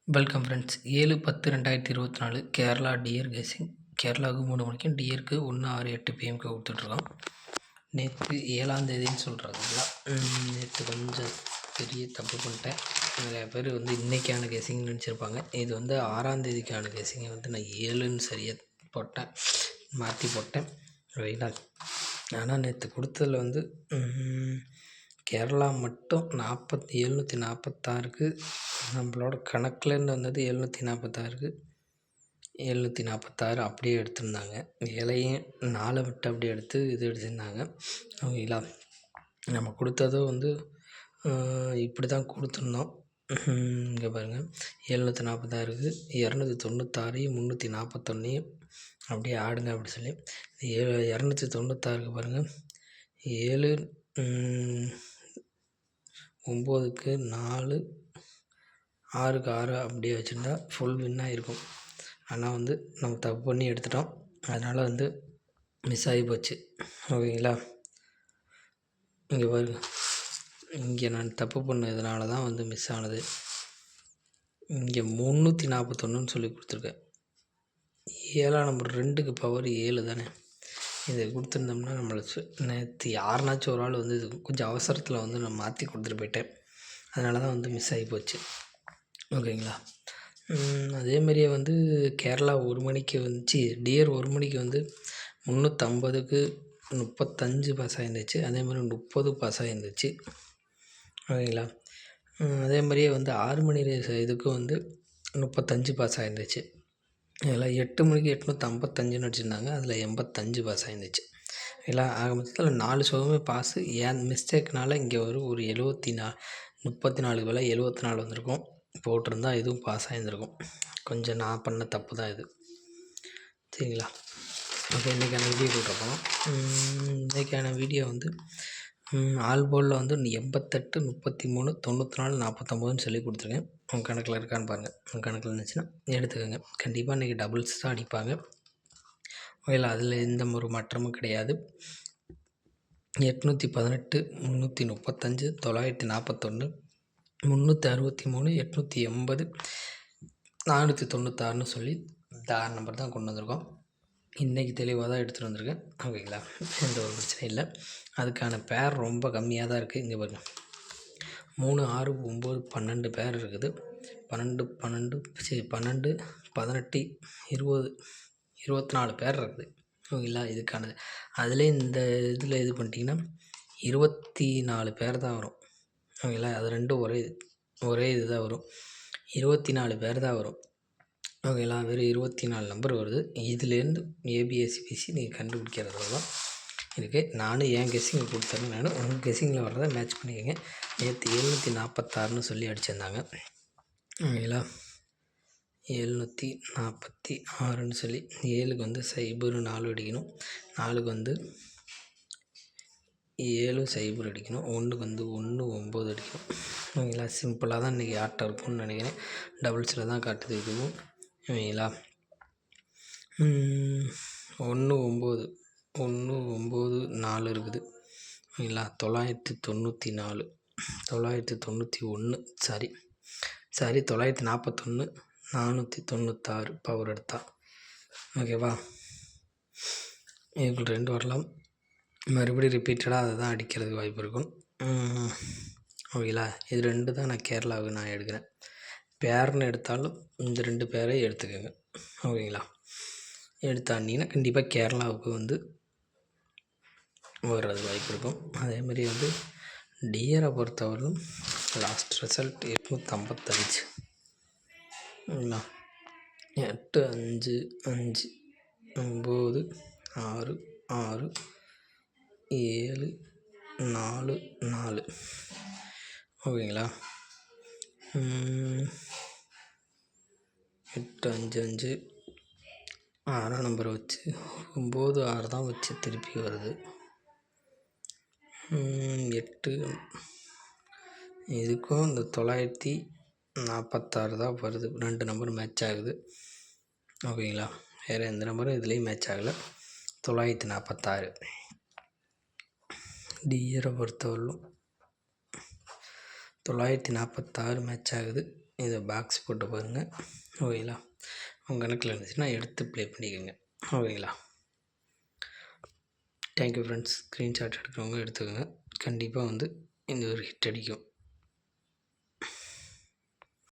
Welcome friends. 7/10/2024 Kerala dear guessing. கேரளாவுக்கு 3 மணிக்கும், டியருக்கு 1:06-8 பிஎம்க்கு கொடுத்துட்ருக்கோம். நேற்று 7ஆம் தேதின்னு சொல்கிறதுங்களா, நேற்று கொஞ்சம் பெரிய தப்பு பண்ணிட்டேன். நிறையா பேர் இன்றைக்கான கெஸ்ஸிங்னு நினச்சிருப்பாங்க. இது 6ஆம் தேதிக்கான கெஸ்ஸிங்கை நான் 7ன்னு சரியாக போட்டேன், மாற்றி போட்டேன். ரைட்டா. ஆனால் நேற்று கொடுத்ததில் கேரளா மட்டும் 746க்கு நம்மளோட கணக்கில்ன்னு வந்தது. 746க்கு 746 அப்படியே எடுத்திருந்தாங்க. 7ஐயும் 4 விட்டு அப்படியே எடுத்து எடுத்திருந்தாங்க. ஓகேங்களா. நம்ம கொடுத்ததும் இப்படி தான் கொடுத்துருந்தோம். இங்கே பாருங்கள், 746க்கு 296ஐயும் 341ஐயும் அப்படியே ஆடுங்க அப்படி சொல்லி 296க்கு பாருங்கள், 7 9க்கு 4 6க்கு 6 அப்படியே வச்சுருந்தா ஃபுல் வின்னாக இருக்கும். ஆனால் நம்ம தப்பு பண்ணி எடுத்துட்டோம். அதனால் மிஸ் ஆகி போச்சு. ஓகேங்களா. இங்கே பாருங்க, இங்கே நான் தப்பு பண்ணதுனால தான் மிஸ் ஆனது. இங்கே 341ன்னு சொல்லி கொடுத்துருக்கேன். 7ஆம் நம்பர் 2க்கு பவர் 7 தானே. இதை கொடுத்துருந்தோம்னா நேற்று யாருனாச்சும் ஒரு ஆள் இது கொஞ்சம் அவசரத்தில் நான் மாற்றி கொடுத்துட்டு போயிட்டேன். அதனால தான் மிஸ் ஆகி போச்சு. ஓகேங்களா. அதேமாரியே கேரளா 1 மணிக்கு டியர் 1 மணிக்கு 350க்கு 35 பாஸ் ஆகிருந்துச்சு. அதேமாதிரி 30 பாஸ் ஆகிருந்துச்சு. ஓகேங்களா. அதேமாதிரியே 6 மணி இதுக்கு 35 பாஸ் ஆகிருந்துச்சு. இதில் 8 மணிக்கு 855ன்னு வச்சுருந்தாங்க. அதில் 85 பாஸ் ஆகிருந்துச்சு. இல்லை, ஆக மொத்தத்தில் 4 ஷோவுமே பாஸு. ஏன் மிஸ்டேக்னால இங்கே ஒரு 34 வேலை 74 வந்திருக்கும். போட்டிருந்தா இதுவும் பாஸ் ஆகியிருந்திருக்கும். கொஞ்சம் நான் பண்ண தப்பு தான் இது. சரிங்களா. ஓகே, இன்றைக்கான வீடியோ போட்டிருப்போம். இன்றைக்கான வீடியோ ஆல் போலில் 88 33 94 49ன்னு சொல்லி கொடுத்துருக்கேன். உங்கள் கணக்கில் இருக்கான்னு பாருங்கள். உங்கள் கணக்கில் இருந்துச்சுன்னா எடுத்துக்கோங்க. கண்டிப்பாக இன்றைக்கி டபுள்ஸ் தான் அடிப்பாங்க. ஓகேங்களா. அதில் எந்த ஒரு மாற்றமும் கிடையாது. 818 335 941 363 880 496ன்னு சொல்லி இந்த 6 நம்பர் தான் கொண்டு வந்திருக்கோம். இன்றைக்கி தெளிவாக தான் எடுத்துகிட்டு வந்திருக்கேன். ஓகேங்களா. எந்த ஒரு பிரச்சனையும் இல்லை. அதுக்கான பேர் ரொம்ப கம்மியாக தான் இருக்குது. இங்கே பாருங்கள், 3 6 9 12 பேர் இருக்குது. 12 18 18 20 24 பேர் இருக்குது. ஓகேங்களா. இதுக்கானது அதிலே இந்த இதில் இது பண்ணிட்டிங்கன்னா 24 பேர் தான் வரும். ஓகேங்களா. அது ரெண்டும் ஒரே இது தான் வரும். 24 பேர் தான் வரும். ஓகேங்களா. வெறும் 24 நம்பர் வருது. இதுலேருந்து ஏபிஎஸ்சிபிசி நீங்கள் கண்டுபிடிக்கிறது தான் இருக்குது. நானும் என் கெஸ்ஸிங்கை கொடுத்துறேன். உங்கள் கெஸ்ஸிங்கில் வர்றதை மேட்ச் பண்ணிக்கோங்க. நேற்று 746ன்னு சொல்லி அடிச்சிருந்தாங்க. ஓகேங்களா. 746ன்னு சொல்லி 7க்கு 0 அடிக்கணும். 4க்கு 7 0 அடிக்கணும். 1க்கு 1 9 அடிக்கணும். ஓகேங்களா. சிம்பிளாக தான் இன்றைக்கி ஆட்டம் இருக்கும்னு நினைக்கிறேன். டபுள்ஸில் தான் காட்டுது இதுவும். ஓகேங்களா. 1 9 1 9 4 இருக்குது. ஓகேங்களா. 994 991 சாரி 941 496 பவர் எடுத்தா. ஓகேவா. இதுக்குள்ள 2 வரலாம். மறுபடியும் ரிப்பீட்டடாக அதை தான் அடிக்கிறதுக்கு வாய்ப்பு இருக்கும். ஓகேங்களா. இது 2 தான் நான் கேரளாவுக்கு நான் எடுக்கிறேன். பேர்னு எடுத்தாலும் இந்த 2 பேரை எடுத்துக்கோங்க. ஓகேங்களா. எடுத்தாண்டிங்கன்னா கண்டிப்பாக கேரளாவுக்கு வர்றது வாய்ப்பு இருக்கும். அதேமாதிரி டியரை பொறுத்தவரைக்கும் லாஸ்ட் ரிசல்ட் 855. ஓகேங்களா. 8 5 5 9 6 6 7 4 4. ஓகேங்களா. 8 5 5 6 நம்பரை வச்சு 9 6 தான் வச்சு திருப்பி வருது. 8 இதுக்கும் இந்த 946 தான் வருது. 2 நம்பர் மேட்ச் ஆகுது. ஓகேங்களா. வேறு எந்த நம்பரும் இதுலேயும் மேட்ச் ஆகலை. 946 டியரை பொறுத்தவரையிலும் 946 மேட்ச் ஆகுது. இதை பாக்ஸ் போட்டு பாருங்கள். ஓகேங்களா? உங்கள் கணக்கில் இருந்துச்சுன்னா எடுத்து ப்ளே பண்ணிக்கோங்க. ஓகேங்களா? Thank you friends. ஸ்க்ரீன்ஷாட் எடுக்கிறவங்க எடுத்துக்கோங்க. கண்டிப்பாக வந்து இந்த ஒரு ஹிட் அடிக்கும்.